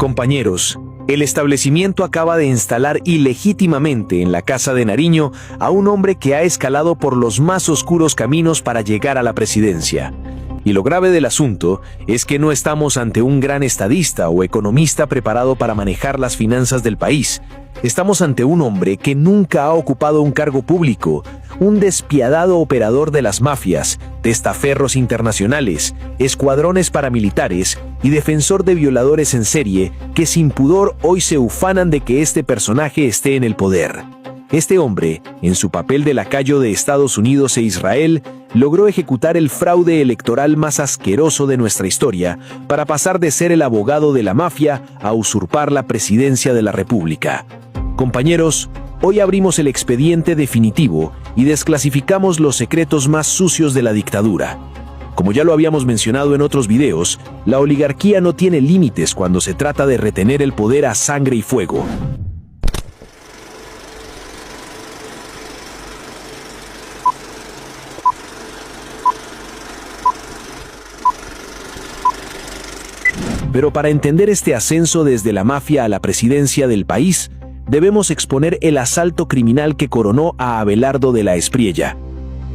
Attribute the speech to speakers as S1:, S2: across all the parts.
S1: Compañeros, el establecimiento acaba de instalar ilegítimamente en la Casa de Nariño a un hombre que ha escalado por los más oscuros caminos para llegar a la presidencia. Y lo grave del asunto es que no estamos ante un gran estadista o economista preparado para manejar las finanzas del país. Estamos ante un hombre que nunca ha ocupado un cargo público, un despiadado operador de las mafias, testaferros internacionales, escuadrones paramilitares y defensor de violadores en serie que sin pudor hoy se ufanan de que este personaje esté en el poder. Este hombre, en su papel de lacayo de Estados Unidos e Israel, logró ejecutar el fraude electoral más asqueroso de nuestra historia para pasar de ser el abogado de la mafia a usurpar la presidencia de la República. Compañeros, hoy abrimos el expediente definitivo y desclasificamos los secretos más sucios de la dictadura. Como ya lo habíamos mencionado en otros videos, la oligarquía no tiene límites cuando se trata de retener el poder a sangre y fuego. Pero para entender este ascenso desde la mafia a la presidencia del país, debemos exponer el asalto criminal que coronó a Abelardo de la Espriella.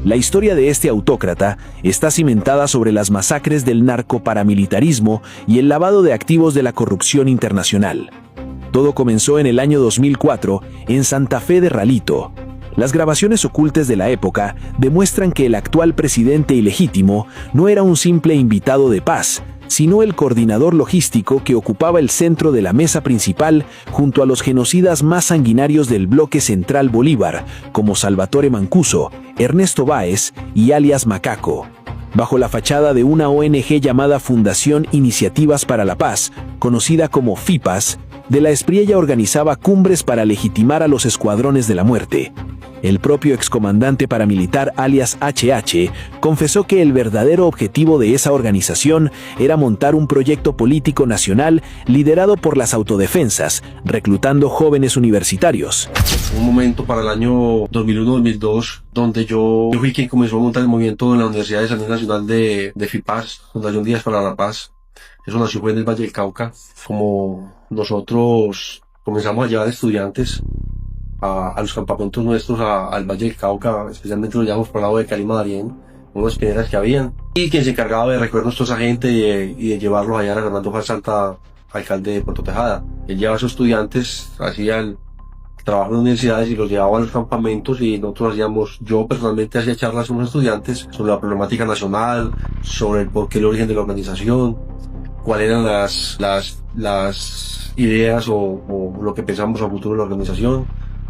S1: La historia de este autócrata está cimentada sobre las masacres del narcoparamilitarismo y el lavado de activos de la corrupción internacional. Todo comenzó en el año 2004 en Santa Fe de Ralito. Las grabaciones ocultas de la época demuestran que el actual presidente ilegítimo no era un simple invitado de paz, sino el coordinador logístico que ocupaba el centro de la mesa principal junto a los genocidas más sanguinarios del bloque central Bolívar, como Salvatore Mancuso, Ernesto Báez y alias Macaco. Bajo la fachada de una ONG llamada Fundación Iniciativas para la Paz, conocida como FIPAS, de la Espriella organizaba cumbres para legitimar a los escuadrones de la muerte. El propio excomandante paramilitar alias HH confesó que el verdadero objetivo de esa organización era montar un proyecto político nacional liderado por las autodefensas, reclutando jóvenes universitarios.
S2: Un momento para el año 2001-2002 donde yo fui quien comenzó a montar el movimiento en la Universidad de Sanidad Nacional de FIPAS, Fundación Díaz para la Paz. Eso nació en el Valle del Cauca. Como nosotros comenzamos a llevar estudiantes a los campamentos nuestros al Valle del Cauca, especialmente lo llevamos por el lado de Calima Darién, unas piedras que habían, y quien se encargaba de recoger nuestra gente y de llevarlos allá a Fernando Falsalta, alcalde de Puerto Tejada. Él llevaba a sus estudiantes, hacía el trabajo en universidades y los llevaba a los campamentos, y nosotros yo personalmente hacía charlas con los estudiantes sobre la problemática nacional, sobre el porqué, el origen de la organización, cuáles eran las ideas o lo que pensamos a futuro de la organización.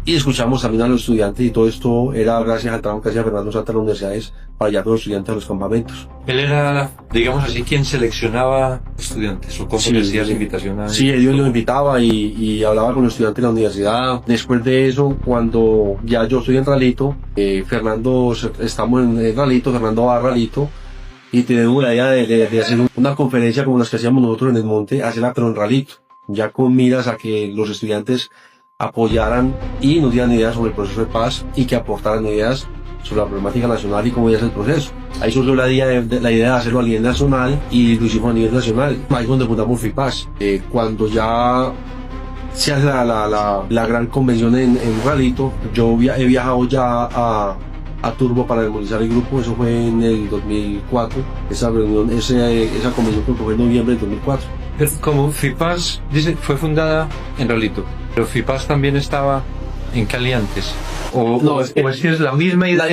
S2: Y escuchamos también a los estudiantes, y todo esto era gracias al trabajo que hacía Fernando Salta en las universidades para llevar a los estudiantes a los campamentos.
S3: Él era, digamos así, quien seleccionaba estudiantes, o cómo le hacía la invitación a...
S2: Sí, él los invitaba y hablaba con los estudiantes de la universidad. Después de eso, cuando ya yo estoy en Ralito, estamos en Ralito, Fernando va a Ralito, y tenemos la idea de hacer una conferencia como las que hacíamos nosotros en el monte, hacerla pero en Ralito, ya con miras a que los estudiantes apoyaran y nos dieran ideas sobre el proceso de paz y que aportaran ideas sobre la problemática nacional y cómo ya es el proceso. Ahí surgió la idea de hacerlo a nivel nacional, y lo hicimos a nivel nacional. Ahí es donde fundamos FIPAS. Cuando ya se hace la gran convención en Ralito, yo he viajado ya a Turbo para desmovilizar el grupo. Eso fue en el 2004. Esa convención fue en noviembre del 2004.
S3: Pero como FIPAS, dice, fue fundada en Ralito, pero FIPAS también estaba en Cali antes. O es que es la misma idea.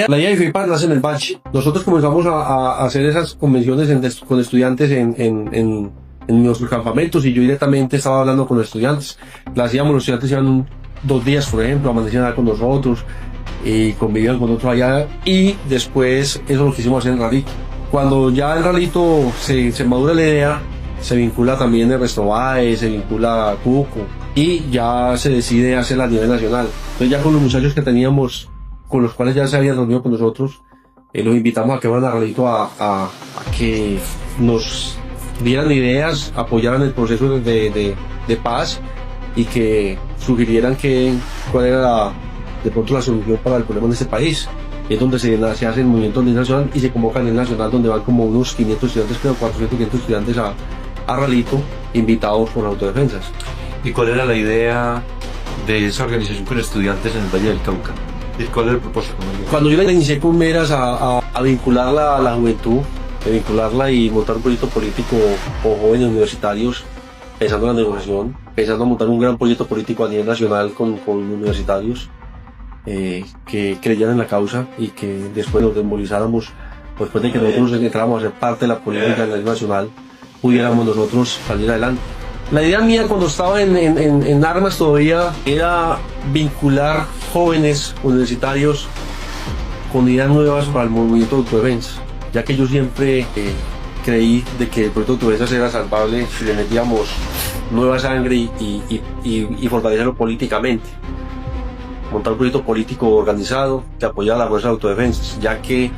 S2: La idea de FIPAS nace en el Valle. Nosotros comenzamos a hacer esas convenciones con estudiantes en nuestros campamentos, y yo directamente estaba hablando con los estudiantes. La hacíamos, los estudiantes iban 2 días, por ejemplo, amanecían allá con nosotros y convivían con nosotros allá, y después eso es lo que hicimos hacer en Ralito. Cuando ya en Ralito se madura la idea, se vincula también Ernesto Báez, se vincula Cuco, y ya se decide hacerla a nivel nacional. Entonces ya con los muchachos que teníamos, con los cuales ya se habían reunido con nosotros, los invitamos a que fueran a Ralito a que nos dieran ideas, apoyaran el proceso de paz, y que sugirieran cuál era de pronto la solución para el problema en este país. Es donde se hace el movimiento nacional y se convoca en el nacional, donde van como unos 500 estudiantes, creo, 400, 500 estudiantes a Ralito, invitados por autodefensas.
S3: ¿Y cuál era la idea de esa organización con estudiantes en el Valle del Cauca? ¿Y cuál era el propósito?
S2: Cuando yo la inicié con Meras a vincularla a la juventud, a vincularla y montar un proyecto político con jóvenes universitarios, pensando en la negociación, pensando en montar un gran proyecto político a nivel nacional con universitarios que creyeran en la causa y que después nos desmovilizáramos, después de que nosotros entráramos a ser parte de la política a nivel nacional, pudiéramos nosotros salir adelante. La idea mía cuando estaba en Armas todavía era vincular jóvenes universitarios con ideas nuevas para el movimiento de autodefensa, ya que yo siempre creí de que el proyecto de autodefensa era salvable si le metíamos nueva sangre y fortalecerlo políticamente. Montar un proyecto político organizado que apoyara a la fuerza de autodefensas, ya que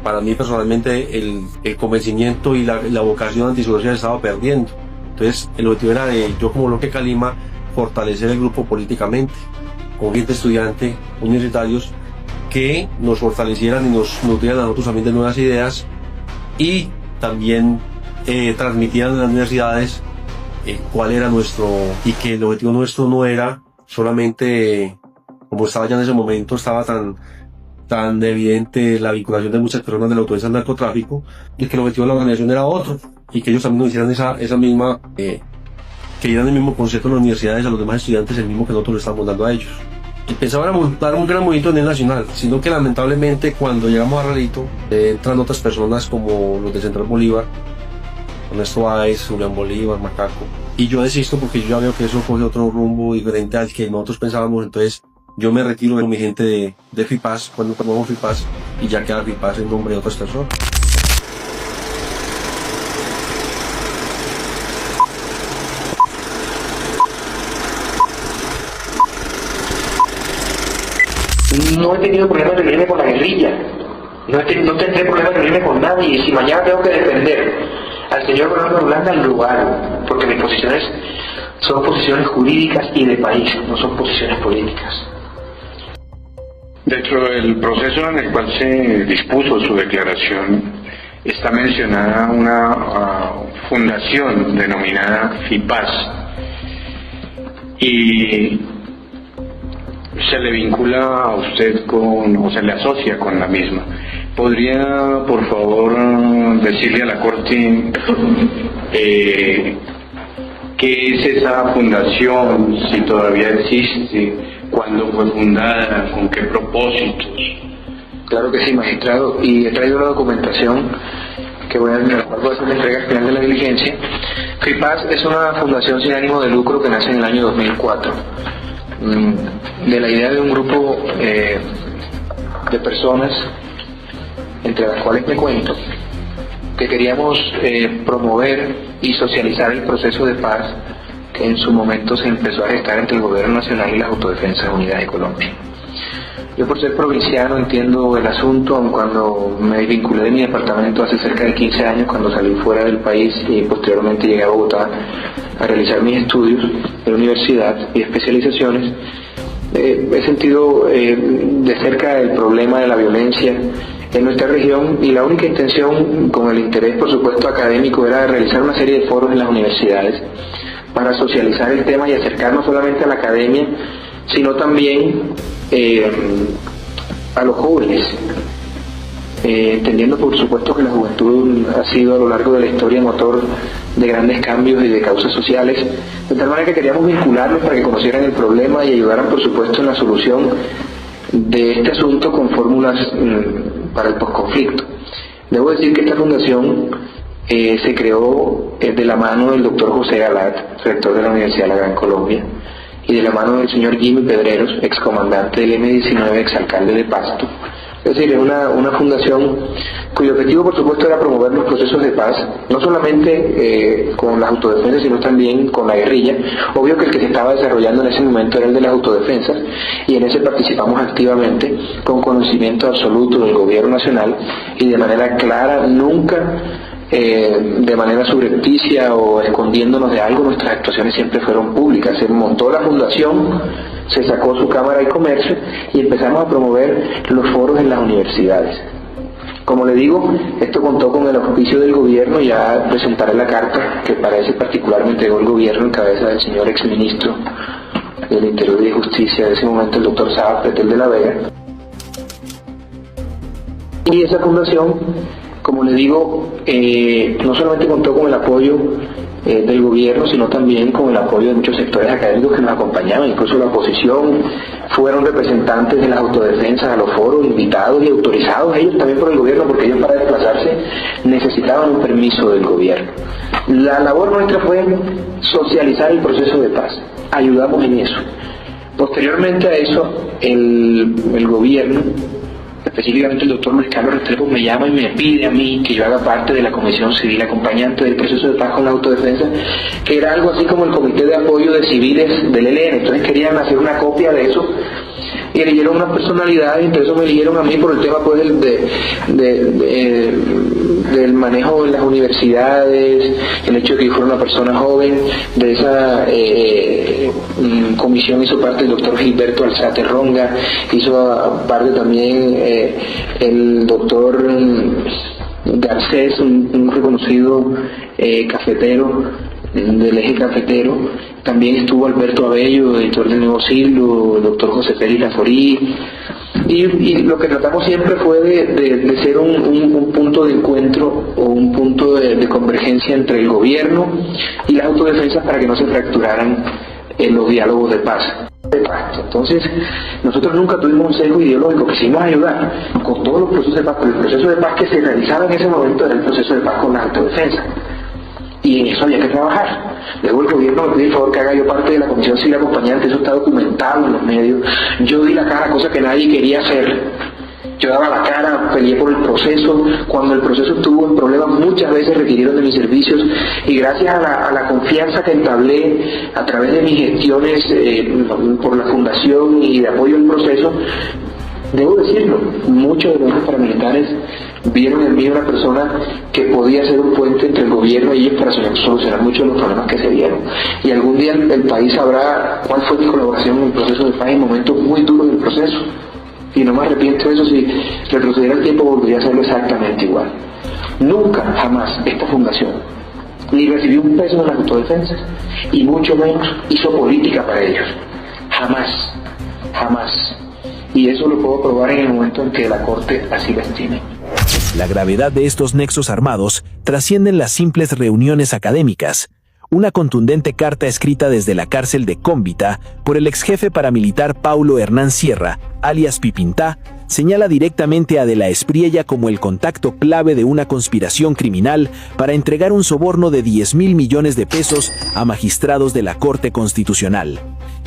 S2: para mí personalmente el convencimiento y la vocación antisocial estaba perdiendo. Entonces el objetivo era de yo como bloque Calima fortalecer el grupo políticamente, con gente estudiante, universitarios, que nos fortalecieran y nos nutrieran a nosotros también de nuevas ideas y también transmitieran en las universidades cuál era nuestro, y que el objetivo nuestro no era solamente, como estaba ya en ese momento, estaba tan evidente la vinculación de muchas personas de la autodefensa al narcotráfico, y que el objetivo de la organización era otro, y que ellos también nos hicieran esa misma, que dieran el mismo concepto en las universidades a los demás estudiantes, el mismo que nosotros le estamos dando a ellos. Y pensaba montar un gran movimiento a nivel nacional, sino que lamentablemente cuando llegamos a Ralito, entran otras personas como los de Central Bolívar, Ernesto Báez, Julián Bolívar, Macaco, y yo desisto porque yo ya veo que eso coge otro rumbo diferente al que nosotros pensábamos. Entonces yo me retiro de mi gente de FIPAS, cuando tomamos FIPAS, y ya queda FIPAS en nombre de otras personas.
S4: No he tenido problemas de reunirme con la guerrilla, no tendré problemas de reunirme con nadie, y si mañana tengo que defender al señor Fernando Rulanda, lo hago, porque mis posiciones son posiciones jurídicas y de país, no son posiciones políticas.
S5: Dentro del proceso en el cual se dispuso su declaración, está mencionada una fundación denominada FIPAS, y se le vincula a usted o se le asocia con la misma. ¿Podría, por favor, decirle a la Corte qué es esa fundación, si todavía existe, cuándo fue fundada, con qué propósitos?
S4: Claro que sí, magistrado, y he traído la documentación que voy a hacer la entrega final de la diligencia. FIPAS es una fundación sin ánimo de lucro que nace en el año 2004. De la idea de un grupo de personas, entre las cuales me cuento, que queríamos promover y socializar el proceso de paz que en su momento se empezó a gestar entre el Gobierno Nacional y las Autodefensas Unidas de Colombia. Yo, por ser provinciano, entiendo el asunto, aun cuando me vinculé de mi departamento hace cerca de 15 años, cuando salí fuera del país y posteriormente llegué a Bogotá a realizar mis estudios en la universidad y especializaciones. He sentido de cerca el problema de la violencia en nuestra región, y la única intención, con el interés por supuesto académico, era realizar una serie de foros en las universidades para socializar el tema y acercar no solamente a la academia, sino también a los jóvenes, entendiendo por supuesto que la juventud ha sido a lo largo de la historia motor de grandes cambios y de causas sociales, de tal manera que queríamos vincularlos para que conocieran el problema y ayudaran por supuesto en la solución de este asunto con fórmulas para el posconflicto. Debo decir que esta fundación se creó de la mano del doctor José Galat, rector de la Universidad de la Gran Colombia, y de la mano del señor Jimmy Pedreros, excomandante del M-19, exalcalde de Pasto. Es decir, es una fundación cuyo objetivo, por supuesto, era promover los procesos de paz, no solamente con las autodefensas, sino también con la guerrilla. Obvio que el que se estaba desarrollando en ese momento era el de las autodefensas, y en ese participamos activamente, con conocimiento absoluto del gobierno nacional, y de manera clara, nunca de manera subrepticia o escondiéndonos de algo. Nuestras actuaciones siempre fueron públicas. Se montó la fundación, se sacó su Cámara de Comercio y empezamos a promover los foros en las universidades. Como le digo, esto contó con el auspicio del gobierno. Ya presentaré la carta que para ese particular me entregó el gobierno en cabeza del señor exministro del Interior y de Justicia de ese momento, el doctor Saba Pretel de la Vega. Y esa fundación, como le digo, no solamente contó con el apoyo del gobierno, sino también con el apoyo de muchos sectores académicos que nos acompañaban, incluso la oposición. Fueron representantes de las autodefensas a los foros, invitados y autorizados ellos también por el gobierno, porque ellos para desplazarse necesitaban un permiso del gobierno. La labor nuestra fue socializar el proceso de paz, ayudamos en eso. Posteriormente a eso, el gobierno, específicamente el doctor Luis Carlos Restrepo, me llama y me pide a mí que yo haga parte de la Comisión Civil acompañante del proceso de paz con la autodefensa, que era algo así como el Comité de Apoyo de Civiles del ELN. Entonces querían hacer una copia de eso y eligieron unas personalidades, entre eso me eligieron a mí por el tema pues del manejo en las universidades, el hecho de que yo fuera una persona joven. De esa comisión hizo parte el doctor Gilberto Alzate Ronga, hizo parte también el doctor Garcés, un reconocido cafetero del eje cafetero. También estuvo Alberto Abello, editor del Nuevo Siglo, el doctor José Pérez Laforí, y lo que tratamos siempre fue de ser un punto de encuentro o un punto de convergencia entre el gobierno y las autodefensas para que no se fracturaran los diálogos de paz. Entonces, nosotros nunca tuvimos un sesgo ideológico, quisimos ayudar con todos los procesos de paz, pero el proceso de paz que se realizaba en ese momento era el proceso de paz con las autodefensas. Y en eso había que trabajar. Luego el gobierno me pidió el favor que haga yo parte de la Comisión Civil acompañante, eso está documentado en los medios. Yo di la cara, cosa que nadie quería hacer. Yo daba la cara, peleé por el proceso. Cuando el proceso estuvo en problemas, muchas veces requirieron de mis servicios, y gracias a la confianza que entablé a través de mis gestiones por la fundación y de apoyo al proceso, debo decirlo, muchos de los paramilitares vieron en mí una persona que podía ser un puente entre el gobierno y ellos para solucionar muchos de los problemas que se dieron. Y algún día el país sabrá cuál fue mi colaboración en el proceso de paz en momentos muy duros del proceso. Y no me arrepiento de eso. Si retrocediera el tiempo, volvería a hacerlo exactamente igual. Nunca, jamás, esta fundación ni recibió un peso de las autodefensas, y mucho menos hizo política para ellos. Jamás, jamás. Y eso lo puedo probar en el momento en que la Corte así lo estime.
S1: La gravedad de estos nexos armados trascienden las simples reuniones académicas. Una contundente carta escrita desde la cárcel de Cómbita por el exjefe paramilitar Paulo Hernán Sierra, alias Pipintá, señala directamente a De la Espriella como el contacto clave de una conspiración criminal para entregar un soborno de 10.000 millones de pesos a magistrados de la Corte Constitucional.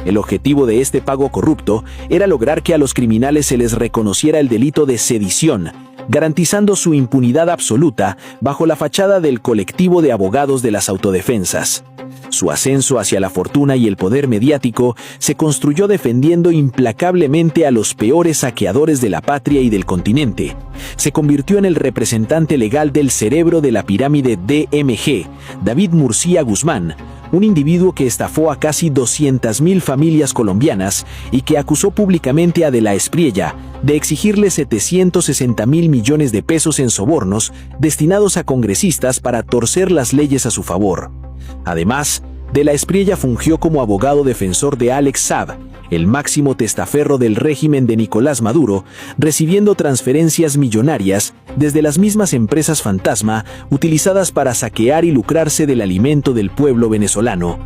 S1: El objetivo de este pago corrupto era lograr que a los criminales se les reconociera el delito de sedición, garantizando su impunidad absoluta bajo la fachada del colectivo de abogados de las autodefensas. Su ascenso hacia la fortuna y el poder mediático se construyó defendiendo implacablemente a los peores saqueadores de la patria y del continente. Se convirtió en el representante legal del cerebro de la pirámide DMG, David Murcia Guzmán, un individuo que estafó a casi 200.000 familias colombianas y que acusó públicamente a De la Espriella de exigirle 760.000 millones de pesos en sobornos destinados a congresistas para torcer las leyes a su favor. Además, De la Espriella fungió como abogado defensor de Alex Saab, el máximo testaferro del régimen de Nicolás Maduro, recibiendo transferencias millonarias desde las mismas empresas fantasma utilizadas para saquear y lucrarse del alimento del pueblo venezolano.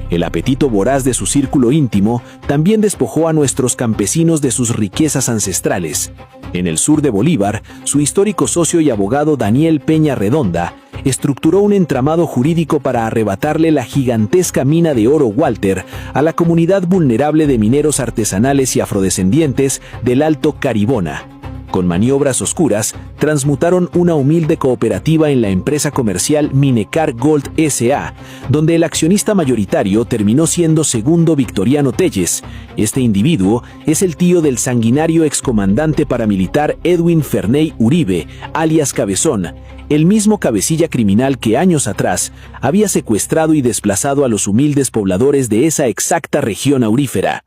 S1: El apetito voraz de su círculo íntimo también despojó a nuestros campesinos de sus riquezas ancestrales. En el sur de Bolívar, su histórico socio y abogado Daniel Peña Redonda estructuró un entramado jurídico para arrebatarle la gigantesca mina de oro Walter a la comunidad vulnerable de mineros artesanales y afrodescendientes del Alto Caribona. Con maniobras oscuras, transmutaron una humilde cooperativa en la empresa comercial Minecar Gold S.A., donde el accionista mayoritario terminó siendo Segundo Victoriano Telles. Este individuo es el tío del sanguinario excomandante paramilitar Edwin Ferney Uribe, alias Cabezón, el mismo cabecilla criminal que años atrás había secuestrado y desplazado a los humildes pobladores de esa exacta región aurífera.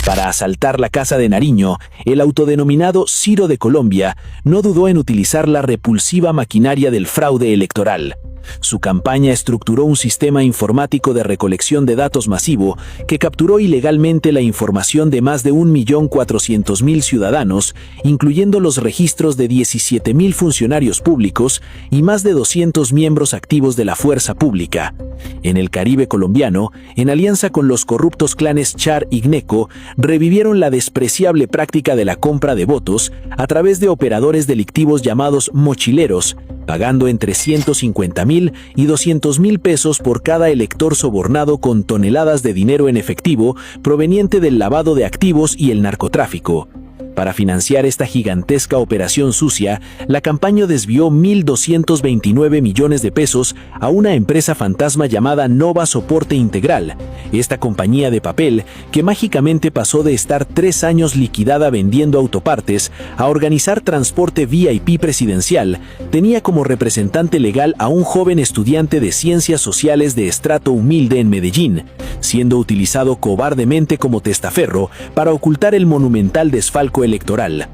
S1: Para asaltar la casa de Nariño, el autodenominado Ciro de Colombia no dudó en utilizar la repulsiva maquinaria del fraude electoral. Su campaña estructuró un sistema informático de recolección de datos masivo que capturó ilegalmente la información de más de 1.400.000 ciudadanos, incluyendo los registros de 17.000 funcionarios públicos y más de 200 miembros activos de la fuerza pública. En el Caribe colombiano, en alianza con los corruptos clanes Char y Gneco, revivieron la despreciable práctica de la compra de votos a través de operadores delictivos llamados mochileros, pagando entre 150.000 y 200.000 pesos por cada elector sobornado con toneladas de dinero en efectivo proveniente del lavado de activos y el narcotráfico. Para financiar esta gigantesca operación sucia, la campaña desvió 1.229 millones de pesos a una empresa fantasma llamada Nova Soporte Integral. Esta compañía de papel, que mágicamente pasó de estar 3 años liquidada vendiendo autopartes a organizar transporte VIP presidencial, tenía como representante legal a un joven estudiante de ciencias sociales de estrato humilde en Medellín, siendo utilizado cobardemente como testaferro para ocultar el monumental desfalco electoral.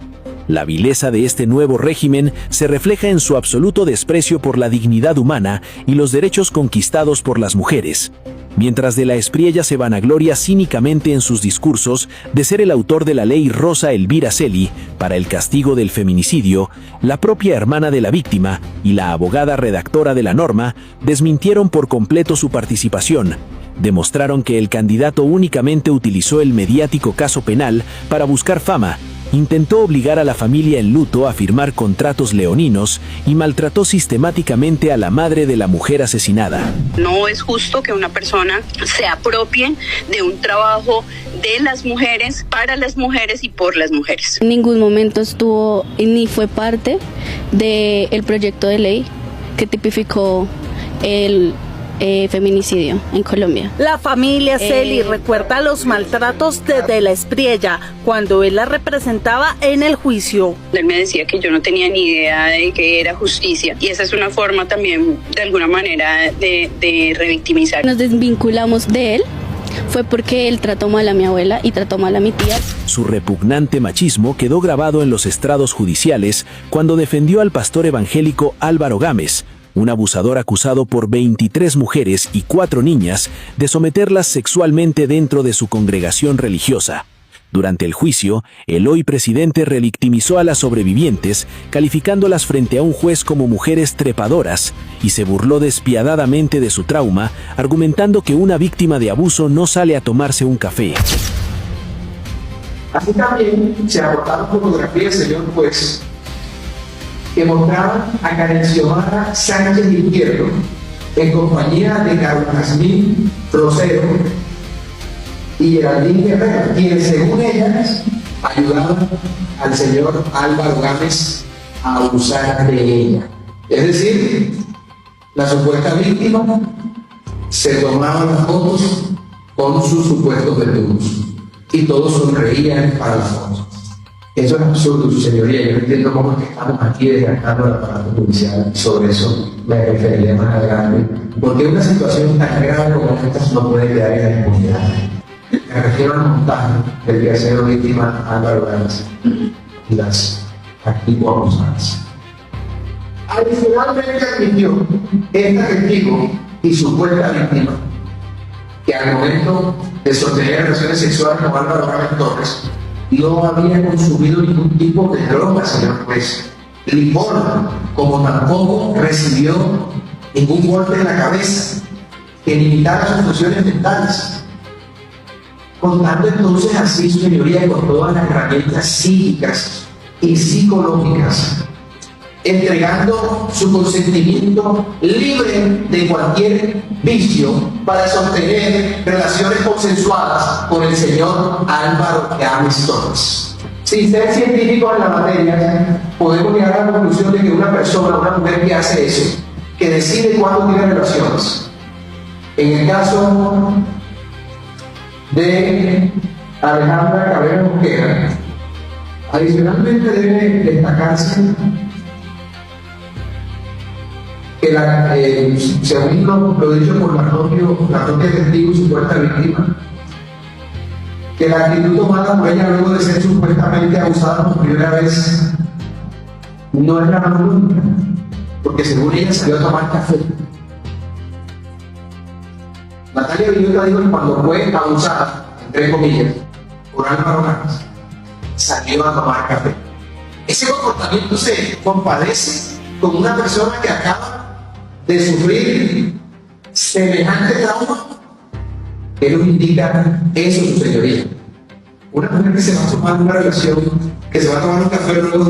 S1: La vileza de este nuevo régimen se refleja en su absoluto desprecio por la dignidad humana y los derechos conquistados por las mujeres. Mientras de la Espriella se vanagloria cínicamente en sus discursos de ser el autor de la ley Rosa Elvira Celi para el castigo del feminicidio, la propia hermana de la víctima y la abogada redactora de la norma desmintieron por completo su participación. Demostraron que el candidato únicamente utilizó el mediático caso penal para buscar fama, intentó obligar a la familia en luto a firmar contratos leoninos y maltrató sistemáticamente a la madre de la mujer asesinada.
S6: No es justo que una persona se apropie de un trabajo de las mujeres, para las mujeres y por las mujeres.
S7: En ningún momento estuvo ni fue parte del proyecto de ley que tipificó el feminicidio en Colombia.
S8: La familia Celi recuerda los maltratos de la Espriella cuando él la representaba en el juicio.
S6: Él me decía que yo no tenía ni idea de que era justicia y esa es una forma también de alguna manera de revictimizar.
S7: Nos desvinculamos de él fue porque él trató mal a mi abuela y trató mal a mi tía.
S1: Su repugnante machismo quedó grabado en los estrados judiciales cuando defendió al pastor evangélico Álvaro Gámez, un abusador acusado por 23 mujeres y 4 niñas de someterlas sexualmente dentro de su congregación religiosa. Durante el juicio, el hoy presidente revictimizó a las sobrevivientes, calificándolas frente a un juez como mujeres trepadoras, y se burló despiadadamente de su trauma, argumentando que una víctima de abuso no sale a tomarse un café.
S9: Así también se abordaron fotografías, señor juez, que mostraban a Karen Xiomara Sánchez Izquierdo en compañía de Carlos Jazmín Rosero y Geraldine Guerrero, quienes según ellas ayudaban al señor Álvaro Gámez a abusar de ella. Es decir, la supuesta víctima se tomaban las fotos con sus supuestos verdugos y todos sonreían para las fotos. Eso es absurdo, su señoría. Yo no entiendo cómo es que estamos aquí desgastando el aparato judicial. Sobre eso me referiré más adelante. Porque una situación tan grave como esta no puede quedar en la impunidad. Me refiero al montaje del que ha sido víctima Álvaro Gámez y las activos abusadas. Adicionalmente admitió esta testigo y supuesta víctima que al momento de sostener relaciones sexuales con Álvaro Gámez Torres no había consumido ningún tipo de droga, señor juez. Limón, como tampoco recibió ningún golpe en la cabeza que limitara sus funciones mentales. Contando entonces así, su señoría, con todas las herramientas psíquicas y psicológicas, entregando su consentimiento libre de cualquier vicio para sostener relaciones consensuadas con el señor Álvaro Gámez Torres. Sin ser científicos en la materia, podemos llegar a la conclusión de que una persona, una mujer que hace eso, que decide cuándo tiene relaciones, en el caso de Alejandra Cabrera Mosquera, adicionalmente debe destacarse que según lo dicho por la propia testigo y supuesta víctima, que la actitud tomada por ella luego de ser supuestamente abusada por primera vez no es la más única, porque según ella salió a tomar café. Natalia Villota dijo que cuando fue abusada, entre comillas, por Álvaro Campos, salió a tomar café. Ese comportamiento se compadece con una persona que acaba de sufrir semejante trauma. Él nos indica eso, su señoría. Una mujer que se va a tomar una relación, que se va a tomar un café luego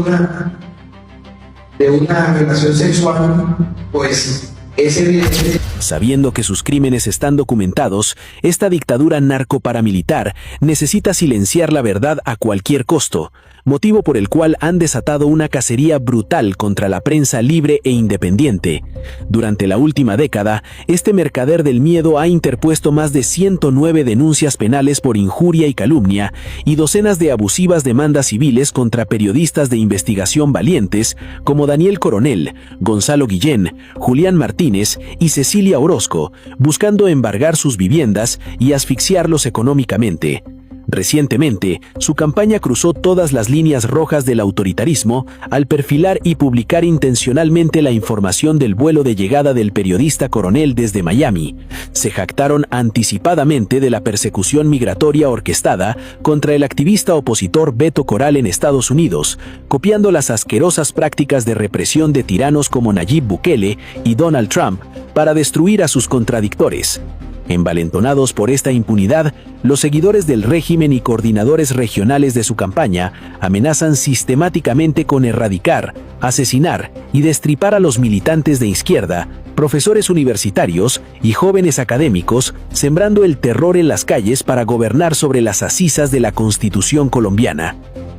S9: de una relación sexual, pues es evidente.
S1: Sabiendo que sus crímenes están documentados, esta dictadura narcoparamilitar necesita silenciar la verdad a cualquier costo, motivo por el cual han desatado una cacería brutal contra la prensa libre e independiente. Durante la última década, este mercader del miedo ha interpuesto más de 109 denuncias penales por injuria y calumnia y docenas de abusivas demandas civiles contra periodistas de investigación valientes como Daniel Coronel, Gonzalo Guillén, Julián Martínez y Cecilia Orozco, buscando embargar sus viviendas y asfixiarlos económicamente. Recientemente, su campaña cruzó todas las líneas rojas del autoritarismo al perfilar y publicar intencionalmente la información del vuelo de llegada del periodista Coronel desde Miami. Se jactaron anticipadamente de la persecución migratoria orquestada contra el activista opositor Beto Coral en Estados Unidos, copiando las asquerosas prácticas de represión de tiranos como Nayib Bukele y Donald Trump para destruir a sus contradictores. Envalentonados por esta impunidad, los seguidores del régimen y coordinadores regionales de su campaña amenazan sistemáticamente con erradicar, asesinar y destripar a los militantes de izquierda, profesores universitarios y jóvenes académicos, sembrando el terror en las calles para gobernar sobre las acisas de la Constitución colombiana.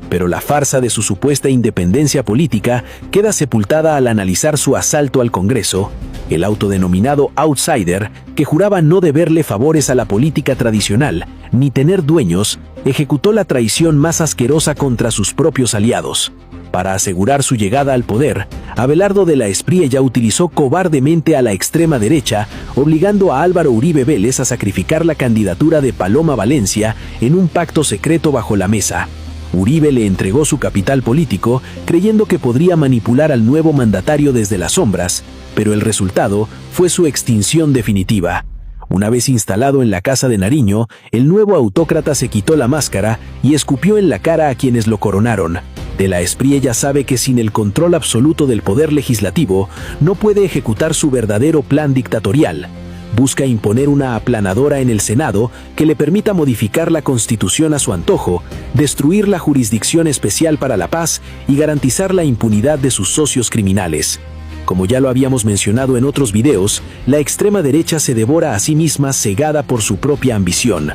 S1: Pero la farsa de su supuesta independencia política queda sepultada al analizar su asalto al Congreso. El autodenominado outsider, que juraba no deberle favores a la política tradicional, ni tener dueños, ejecutó la traición más asquerosa contra sus propios aliados. Para asegurar su llegada al poder, Abelardo de la Espriella utilizó cobardemente a la extrema derecha, obligando a Álvaro Uribe Vélez a sacrificar la candidatura de Paloma Valencia en un pacto secreto bajo la mesa. Uribe le entregó su capital político, creyendo que podría manipular al nuevo mandatario desde las sombras, pero el resultado fue su extinción definitiva. Una vez instalado en la Casa de Nariño, el nuevo autócrata se quitó la máscara y escupió en la cara a quienes lo coronaron. De la Espriella sabe que sin el control absoluto del poder legislativo, no puede ejecutar su verdadero plan dictatorial. Busca imponer una aplanadora en el Senado que le permita modificar la Constitución a su antojo, destruir la Jurisdicción Especial para la Paz y garantizar la impunidad de sus socios criminales. Como ya lo habíamos mencionado en otros videos, la extrema derecha se devora a sí misma cegada por su propia ambición.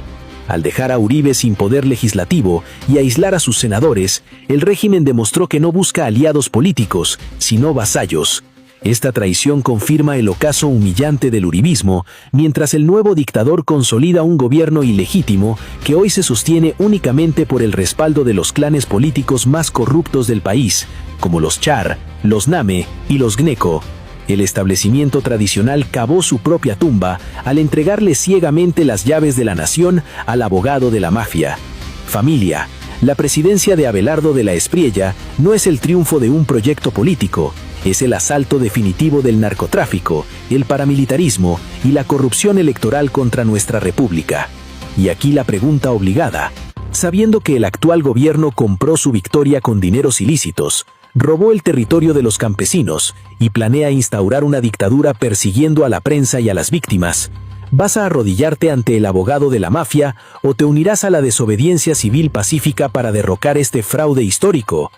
S1: Al dejar a Uribe sin poder legislativo y aislar a sus senadores, el régimen demostró que no busca aliados políticos, sino vasallos. Esta traición confirma el ocaso humillante del uribismo, mientras el nuevo dictador consolida un gobierno ilegítimo que hoy se sostiene únicamente por el respaldo de los clanes políticos más corruptos del país, como los Char, los Name y los Gneco. El establecimiento tradicional cavó su propia tumba al entregarle ciegamente las llaves de la nación al abogado de la mafia. Familia, la presidencia de Abelardo de la Espriella no es el triunfo de un proyecto político, es el asalto definitivo del narcotráfico, el paramilitarismo y la corrupción electoral contra nuestra república. Y aquí la pregunta obligada: sabiendo que el actual gobierno compró su victoria con dineros ilícitos, robó el territorio de los campesinos y planea instaurar una dictadura persiguiendo a la prensa y a las víctimas, ¿vas a arrodillarte ante el abogado de la mafia o te unirás a la desobediencia civil pacífica para derrocar este fraude histórico?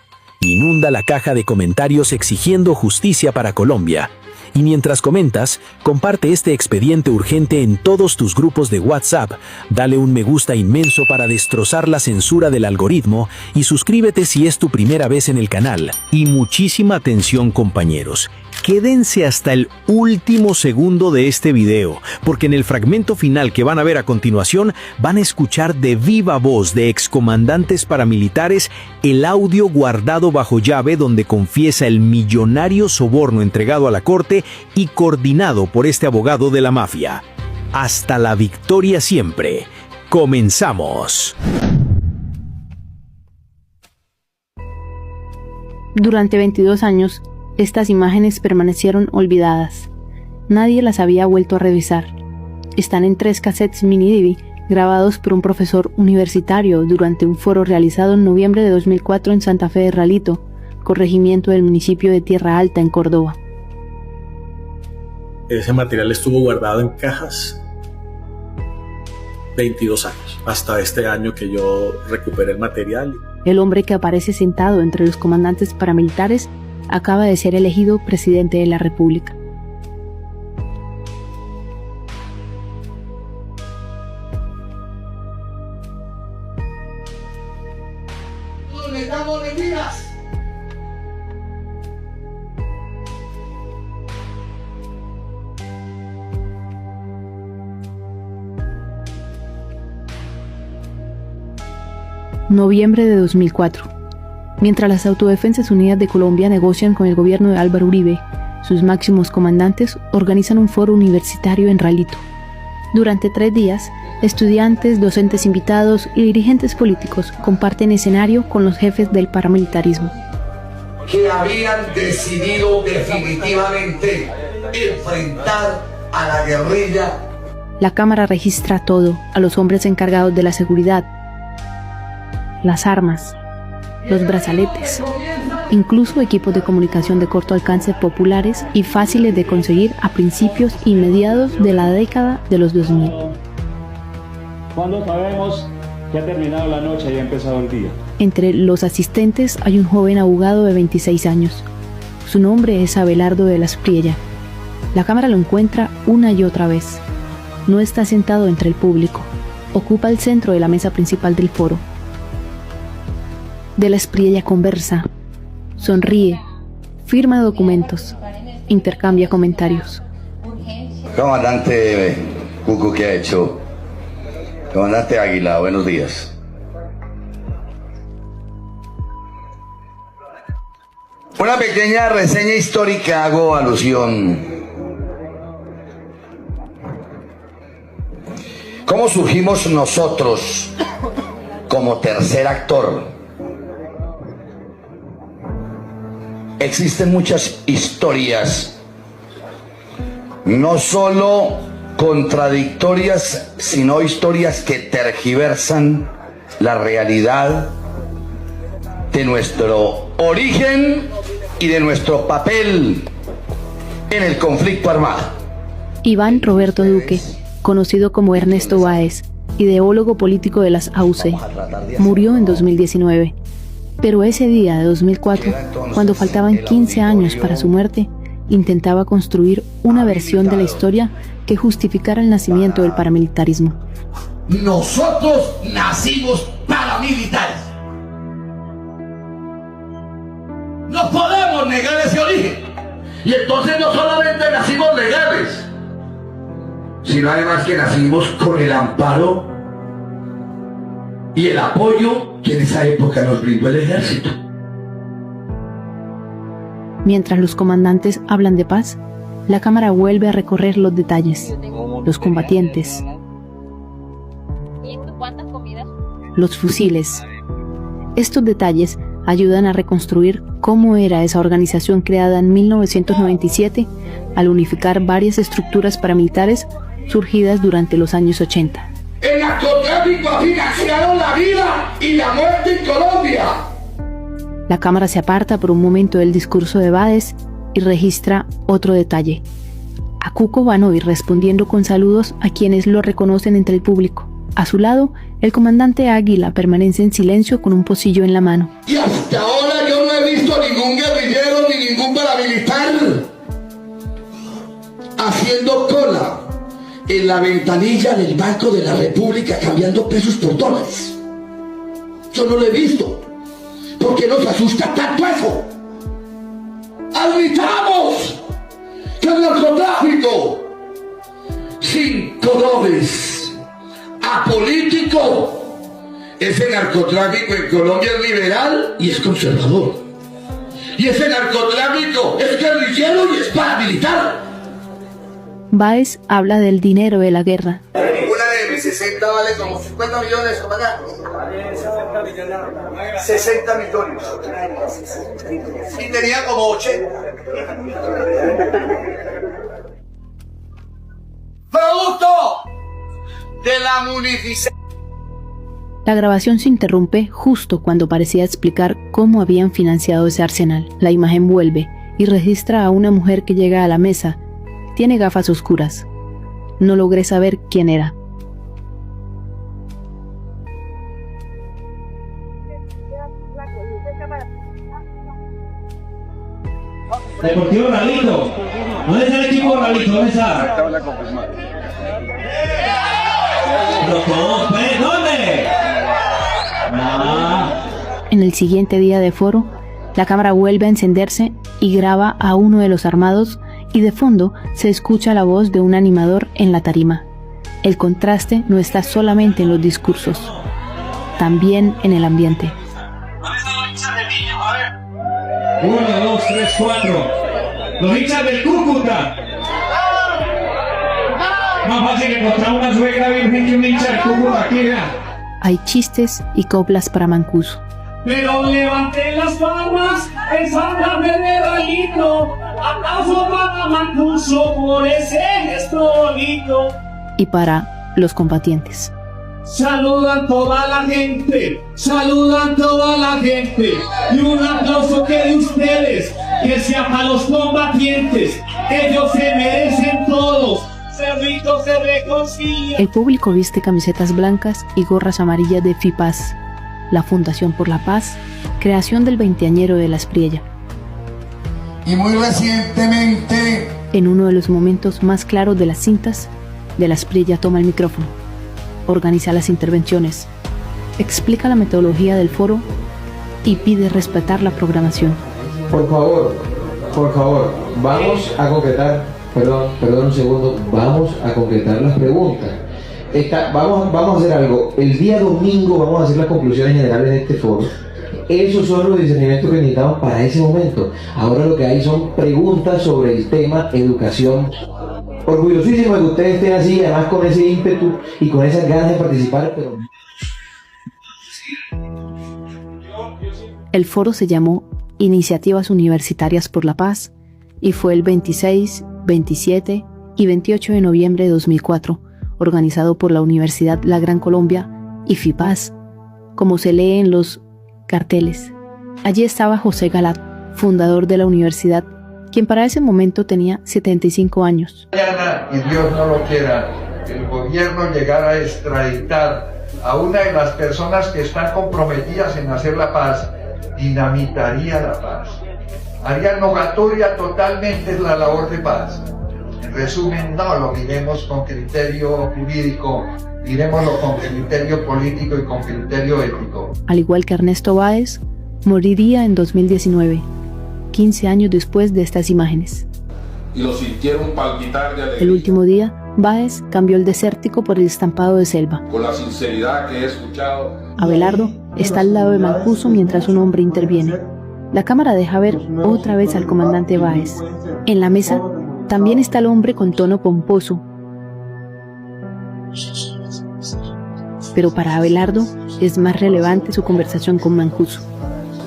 S1: Inunda la caja de comentarios exigiendo justicia para Colombia. Y mientras comentas, comparte este expediente urgente en todos tus grupos de WhatsApp, dale un me gusta inmenso para destrozar la censura del algoritmo y suscríbete si es tu primera vez en el canal.
S10: Y muchísima atención, compañeros. Quédense hasta el último segundo de este video, porque en el fragmento final que van a ver a continuación, van a escuchar de viva voz de excomandantes paramilitares el audio guardado bajo llave donde confiesa el millonario soborno entregado a la corte y coordinado por este abogado de la mafia. Hasta la victoria siempre. ¡Comenzamos!
S11: Durante 22 años, estas imágenes permanecieron olvidadas. Nadie las había vuelto a revisar. Están en 3 cassettes mini-DV grabados por un profesor universitario durante un foro realizado en noviembre de 2004 en Santa Fe de Ralito, corregimiento del municipio de Tierra Alta, en Córdoba.
S12: Ese material estuvo guardado en cajas 22 años, hasta este año que yo recuperé el material.
S11: El hombre que aparece sentado entre los comandantes paramilitares acaba de ser elegido presidente de la República. Noviembre de 2004. Mientras las Autodefensas Unidas de Colombia negocian con el gobierno de Álvaro Uribe, sus máximos comandantes organizan un foro universitario en Ralito. Durante 3 días, estudiantes, docentes invitados y dirigentes políticos comparten escenario con los jefes del paramilitarismo.
S9: Que habían decidido definitivamente enfrentar a la guerrilla.
S11: La cámara registra todo, a los hombres encargados de la seguridad, las armas, los brazaletes, incluso equipos de comunicación de corto alcance populares y fáciles de conseguir a principios y mediados de la década de los 2000.
S13: Cuando sabemos que ha terminado la noche y ha empezado el día.
S11: Entre los asistentes hay un joven abogado de 26 años. Su nombre es Abelardo de la Espriella. La cámara lo encuentra una y otra vez. No está sentado entre el público. Ocupa el centro de la mesa principal del foro. De la Espriella conversa, sonríe, firma documentos, intercambia comentarios.
S14: Comandante Cuco, ¿qué ha hecho? Comandante Águila, buenos días. Una pequeña reseña histórica, hago alusión. ¿Cómo surgimos nosotros como tercer actor? Existen muchas historias, no solo contradictorias, sino historias que tergiversan la realidad de nuestro origen y de nuestro papel en el conflicto armado.
S11: Iván Roberto Duque, conocido como Ernesto Báez, ideólogo político de las AUC, murió en 2019. Pero ese día de 2004, cuando faltaban 15 años para su muerte, intentaba construir una versión de la historia que justificara el nacimiento del paramilitarismo.
S9: Nosotros nacimos paramilitares. No podemos negar ese origen. Y entonces no solamente nacimos legales, sino además que nacimos con el amparo y el apoyo que en esa época nos brindó el ejército.
S11: Mientras los comandantes hablan de paz, la cámara vuelve a recorrer los detalles, los combatientes, los fusiles. Estos detalles ayudan a reconstruir cómo era esa organización creada en 1997 al unificar varias estructuras paramilitares surgidas durante los años 80.
S9: El narcotráfico ha financiado la vida y la muerte en Colombia.
S11: La cámara se aparta por un momento del discurso de Báez y registra otro detalle. A Cuco Banoy respondiendo con saludos a quienes lo reconocen entre el público. A su lado, el comandante Águila permanece en silencio con un pocillo en la mano.
S9: Y hasta ahora yo no he visto ningún guerrillero ni ningún paramilitar haciendo cola en la ventanilla del Banco de la República cambiando pesos por dólares. Yo no lo he visto. ¿Por qué nos asusta tanto eso? Admitamos que el narcotráfico sin colores, apolítico, ese narcotráfico en Colombia es liberal y es conservador. Y ese narcotráfico es guerrillero y es paramilitar.
S11: Báez habla del dinero de la guerra.
S9: Una de mis 60 vale como 50 millones, comandante. 60 millones. Y tenía como 80. Producto de la munificencia.
S11: La grabación se interrumpe justo cuando parecía explicar cómo habían financiado ese arsenal. La imagen vuelve y registra a una mujer que llega a la mesa. Tiene gafas oscuras. No logré saber quién era.
S13: Deportivo Ralito. ¿Dónde está el equipo Ralito? ¿Dónde está? ¿Dónde?
S11: En el siguiente día de foro, la cámara vuelve a encenderse y graba a uno de los armados, y de fondo se escucha la voz de un animador en la tarima. El contraste no está solamente en los discursos, también en el ambiente.
S13: 1, 2, 3, 4. Los hinchas del Cúcuta. Más fácil encontrar una suegra virgen que un hincha del Cúcuta aquí, vea.
S11: Hay chistes y coplas para Mancuso.
S13: Pero levanté las palmas en Santa Fe de Ralito. Aplauso para Mancuso por ese gesto bonito.
S11: Y para los combatientes.
S13: Saludan toda la gente, saludan toda la gente. Y un aplauso que de ustedes, que sea para los combatientes. Ellos se merecen todos. Cerrito se reconcilia.
S11: El público viste camisetas blancas y gorras amarillas de FIPAS, la Fundación por la Paz, creación del 20añero de La Espriella.
S9: Y muy recientemente,
S11: en uno de los momentos más claros de las cintas, de La Espriella toma el micrófono, organiza las intervenciones, explica la metodología del foro y pide respetar la programación.
S15: Por favor, vamos a concretar, perdón un segundo, vamos a concretar las preguntas. Vamos a hacer algo. El día domingo vamos a hacer las conclusiones generales de este foro. Esos son los discernimientos que necesitamos para ese momento. Ahora lo que hay son preguntas sobre el tema educación. Orgullosísimo de que ustedes estén así, además con ese ímpetu y con esas ganas de participar. Pero...
S11: El foro se llamó Iniciativas Universitarias por la Paz y fue el 26, 27 y 28 de noviembre de 2004, organizado por la Universidad La Gran Colombia y FIPAS, como se lee en los carteles. Allí estaba José Galat, fundador de la universidad, quien para ese momento tenía 75 años.
S16: Mañana, y Dios no lo quiera, el gobierno llegara a extraditar a una de las personas que están comprometidas en hacer la paz, dinamitaría la paz, haría nogatoria totalmente la labor de paz. En resumen, no lo miremos con criterio jurídico, miremoslo con criterio político y con criterio ético.
S11: Al igual que Ernesto Báez, moriría en 2019, 15 años después de estas imágenes.
S17: Y lo sintieron palpitar de alegría.
S11: El último día, Báez cambió el desértico por el estampado de selva.
S17: Con la sinceridad que he escuchado.
S11: Abelardo está al lado de Mancuso mientras un hombre interviene. La cámara deja ver otra vez al comandante Báez. En la mesa también está el hombre con tono pomposo. Pero para Abelardo es más relevante su conversación con Mancuso.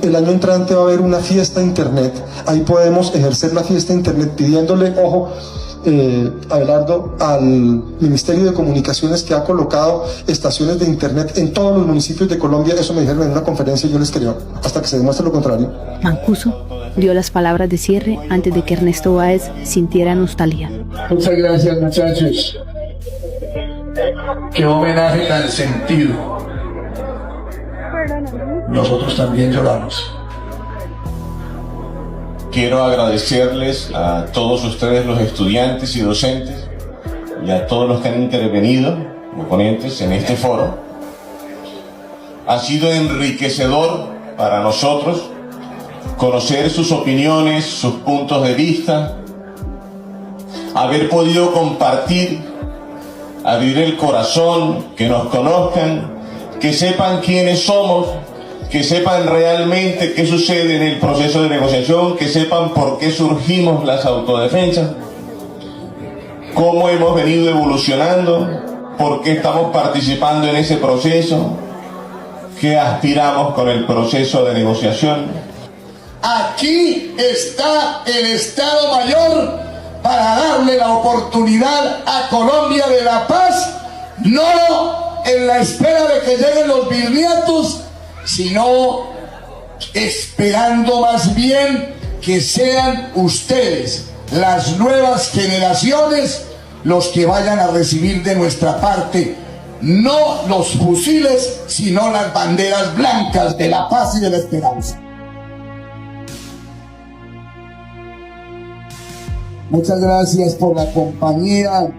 S18: El año entrante va a haber una fiesta internet. Ahí podemos ejercer la fiesta internet pidiéndole, ojo, Abelardo, al Ministerio de Comunicaciones, que ha colocado estaciones de internet en todos los municipios de Colombia. Eso me dijeron en una conferencia y yo les creo, hasta que se demuestre lo contrario.
S11: Mancuso dio las palabras de cierre antes de que Ernesto Báez sintiera nostalgia.
S16: Muchas gracias, muchachos. Qué homenaje tan sentido. Nosotros también lloramos.
S19: Quiero agradecerles a todos ustedes, los estudiantes y docentes, y a todos los que han intervenido, los ponentes, en este foro. Ha sido enriquecedor para nosotros conocer sus opiniones, sus puntos de vista, haber podido compartir, abrir el corazón, que nos conozcan, que sepan quiénes somos, que sepan realmente qué sucede en el proceso de negociación, que sepan por qué surgimos las autodefensas, cómo hemos venido evolucionando por qué estamos participando en ese proceso, qué aspiramos con el proceso de negociación.
S20: Aquí está el Estado Mayor para darle la oportunidad a Colombia de la paz, no en la espera de que lleguen los bisnietos, sino esperando más bien que sean ustedes, las nuevas generaciones, los que vayan a recibir de nuestra parte no los fusiles, sino las banderas blancas de la paz y de la esperanza. Muchas gracias por la compañía.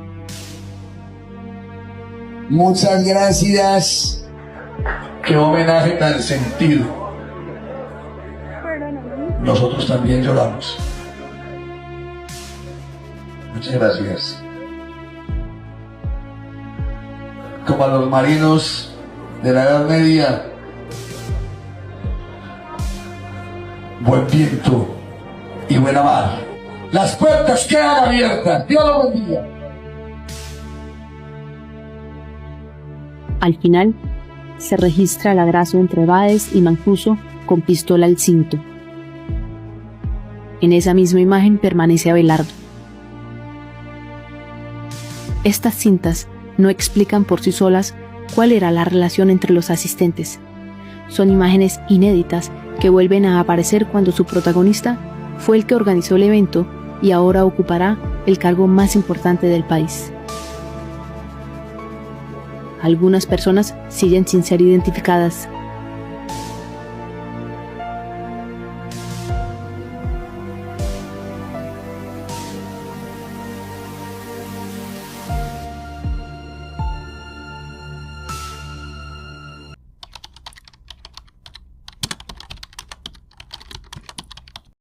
S20: Muchas gracias. Qué homenaje tan sentido. Nosotros también lloramos. Muchas gracias. Como a los marinos de la Edad Media, buen viento y buena mar. Las puertas quedan abiertas. Dios lo bendiga.
S11: Al final, se registra el abrazo entre Báez y Mancuso con pistola al cinto. En esa misma imagen permanece Abelardo. Estas cintas no explican por sí solas cuál era la relación entre los asistentes. Son imágenes inéditas que vuelven a aparecer cuando su protagonista fue el que organizó el evento y ahora ocupará el cargo más importante del país. Algunas personas siguen sin ser identificadas